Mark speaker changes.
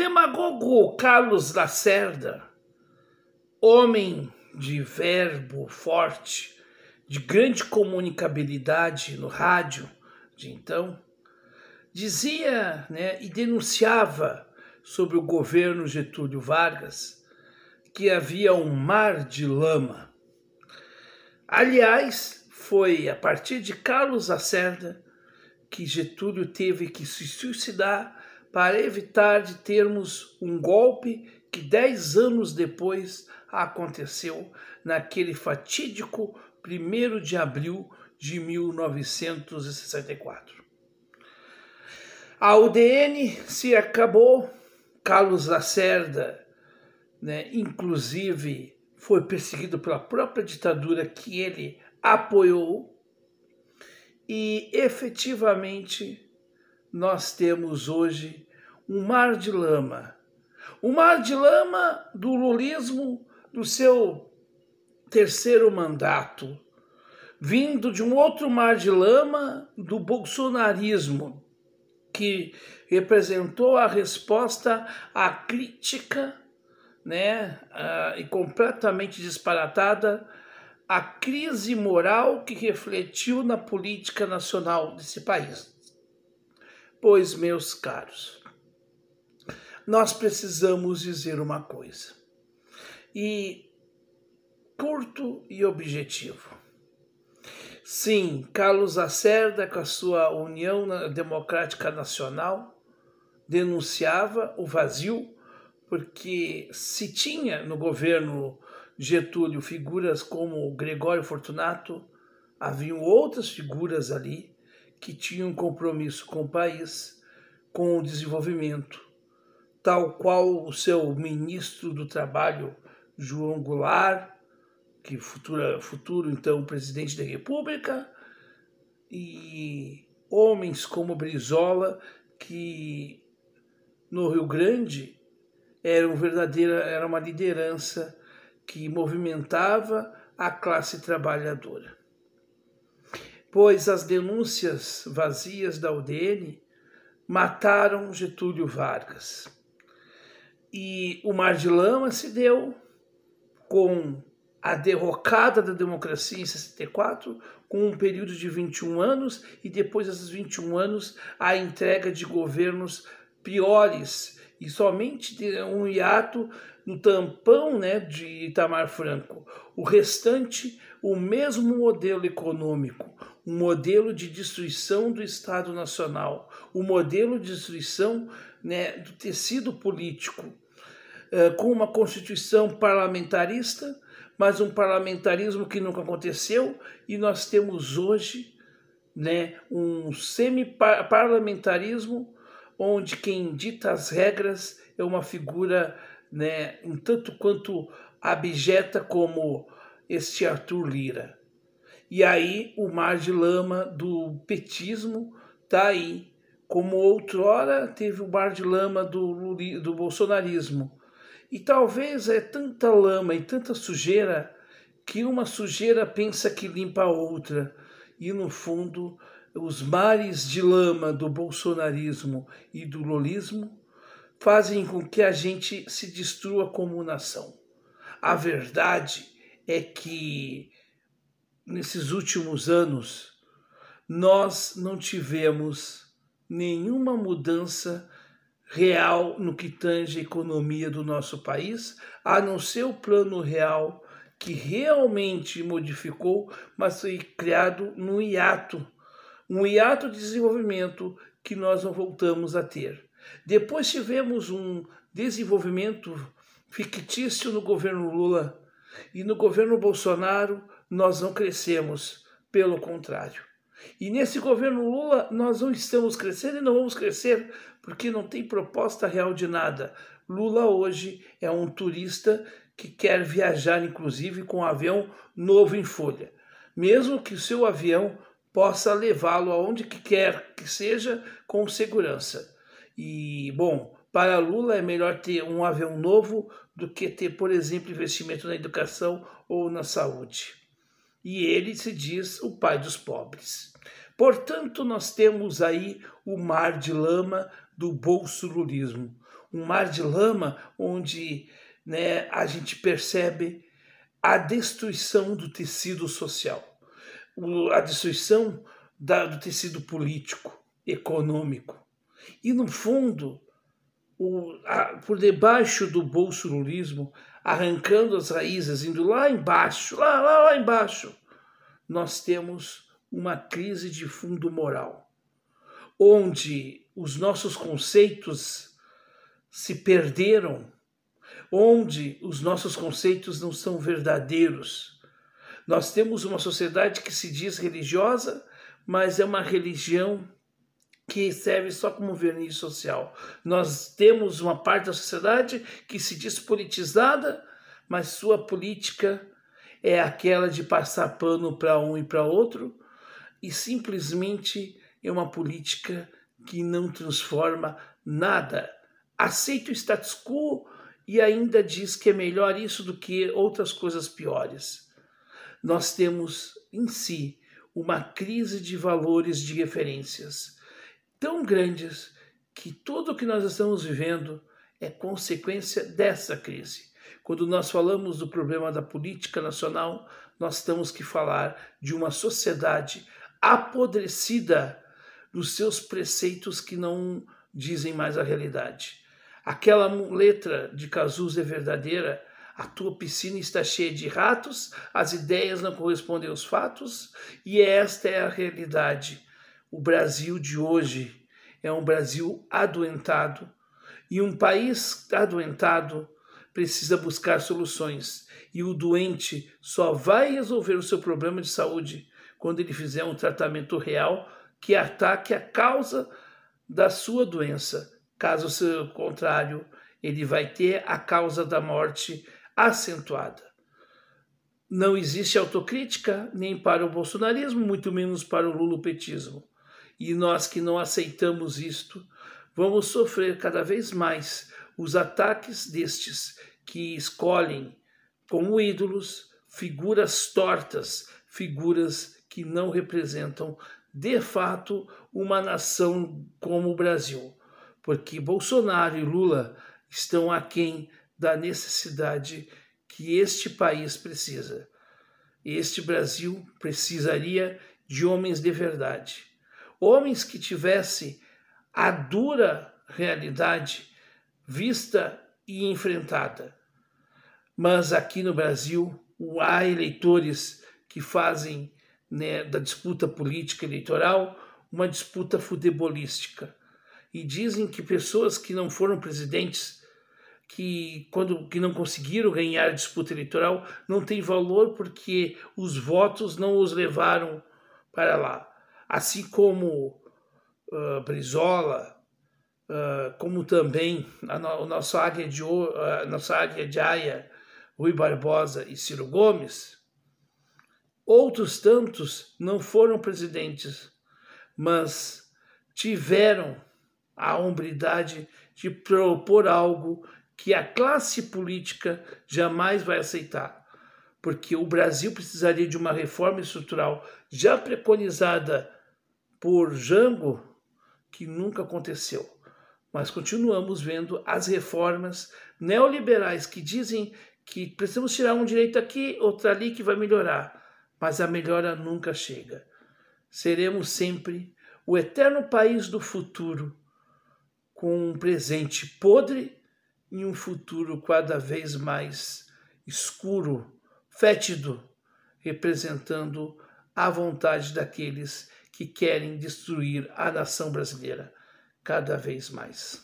Speaker 1: demagogo Carlos Lacerda, homem de verbo forte, de grande comunicabilidade no rádio de então, dizia, e denunciava sobre o governo Getúlio Vargas que havia um mar de lama. Aliás, foi a partir de Carlos Lacerda que Getúlio teve que se suicidar para evitar de termos um golpe que 10 anos depois aconteceu naquele fatídico 1º de abril de 1964. A UDN se acabou, Carlos Lacerda, inclusive, foi perseguido pela própria ditadura que ele apoiou e, efetivamente, nós temos hoje um mar de lama. O mar de lama do lulismo do seu 3º mandato, vindo de um outro mar de lama do bolsonarismo, que representou a resposta à crítica, e completamente disparatada, a crise moral que refletiu na política nacional desse país. Pois, meus caros, nós precisamos dizer uma coisa, e curto e objetivo. Sim, Carlos Lacerda, com a sua União Democrática Nacional, denunciava o vazio, porque se tinha no governo Getúlio figuras como Gregório Fortunato, haviam outras figuras ali que tinham compromisso com o país, com o desenvolvimento, tal qual o seu ministro do Trabalho, João Goulart, que futuro então presidente da República, e homens como Brizola, que no Rio Grande era uma liderança que movimentava a classe trabalhadora. Pois as denúncias vazias da UDN mataram Getúlio Vargas. E o mar de lama se deu com a derrocada da democracia em 64, com um período de 21 anos, e depois desses 21 anos a entrega de governos piores, e somente um hiato no tampão de Itamar Franco. O restante, o mesmo modelo econômico, um modelo de destruição do Estado Nacional, um modelo de destruição do tecido político, com uma Constituição parlamentarista, mas um parlamentarismo que nunca aconteceu, e nós temos hoje um semi-parlamentarismo onde quem dita as regras é uma figura um tanto quanto abjeta como este Arthur Lira. E aí o mar de lama do petismo está aí, como outrora teve o mar de lama do bolsonarismo. E talvez é tanta lama e tanta sujeira que uma sujeira pensa que limpa a outra. E no fundo, os mares de lama do bolsonarismo e do lulismo fazem com que a gente se destrua como nação. A verdade é que nesses últimos anos nós não tivemos nenhuma mudança real no que tange a economia do nosso país, a não ser o Plano Real, que realmente modificou, mas foi criado num hiato, um hiato de desenvolvimento que nós não voltamos a ter. Depois tivemos um desenvolvimento fictício no governo Lula, e no governo Bolsonaro nós não crescemos, pelo contrário. E nesse governo Lula nós não estamos crescendo e não vamos crescer porque não tem proposta real de nada. Lula hoje é um turista que quer viajar, inclusive, com um avião novo em folha, mesmo que o seu avião possa levá-lo aonde quer que seja com segurança. E, bom, para Lula é melhor ter um avião novo do que ter, por exemplo, investimento na educação ou na saúde. E ele se diz o pai dos pobres. Portanto, nós temos aí o mar de lama do bolsolulismo, um mar de lama onde, né, a gente percebe a destruição do tecido social, a destruição do tecido político, econômico. E, no fundo, por debaixo do bolsonarismo, arrancando as raízes, indo lá embaixo, lá embaixo, nós temos uma crise de fundo moral, onde os nossos conceitos se perderam, onde os nossos conceitos não são verdadeiros. Nós temos uma sociedade que se diz religiosa, mas é uma religião que serve só como verniz social. Nós temos uma parte da sociedade que se diz politizada, mas sua política é aquela de passar pano para um e para outro, e simplesmente é uma política que não transforma nada. Aceita o status quo e ainda diz que é melhor isso do que outras coisas piores. Nós temos em si uma crise de valores, de referências tão grandes que tudo o que nós estamos vivendo é consequência dessa crise. Quando nós falamos do problema da política nacional, nós temos que falar de uma sociedade apodrecida dos seus preceitos que não dizem mais a realidade. Aquela letra de Cazuza é verdadeira: a tua piscina está cheia de ratos, as ideias não correspondem aos fatos, e esta é a realidade. O Brasil de hoje é um Brasil adoentado, e um país adoentado precisa buscar soluções, e o doente só vai resolver o seu problema de saúde quando ele fizer um tratamento real que ataque a causa da sua doença. Caso contrário, ele vai ter a causa da morte acentuada. Não existe autocrítica nem para o bolsonarismo, muito menos para o lulopetismo. E nós que não aceitamos isto, vamos sofrer cada vez mais os ataques destes que escolhem como ídolos figuras tortas, figuras que não representam de fato uma nação como o Brasil, porque Bolsonaro e Lula estão aquém da necessidade que este país precisa. Este Brasil precisaria de homens de verdade, homens que tivessem a dura realidade vista e enfrentada. Mas aqui no Brasil há eleitores que fazem, né, da disputa política eleitoral uma disputa futebolística. E dizem que pessoas que não foram presidentes, que não conseguiram ganhar a disputa eleitoral, não têm valor porque os votos não os levaram para lá. Assim como Brizola, como também o nosso águia de Aia, Rui Barbosa e Ciro Gomes. Outros tantos não foram presidentes, mas tiveram a hombridade de propor algo que a classe política jamais vai aceitar, porque o Brasil precisaria de uma reforma estrutural já preconizada por Jango, que nunca aconteceu. Mas continuamos vendo as reformas neoliberais que dizem que precisamos tirar um direito aqui, outro ali que vai melhorar, mas a melhora nunca chega. Seremos sempre o eterno país do futuro, com um presente podre e um futuro cada vez mais escuro, fétido, representando a vontade daqueles que querem destruir a nação brasileira cada vez mais.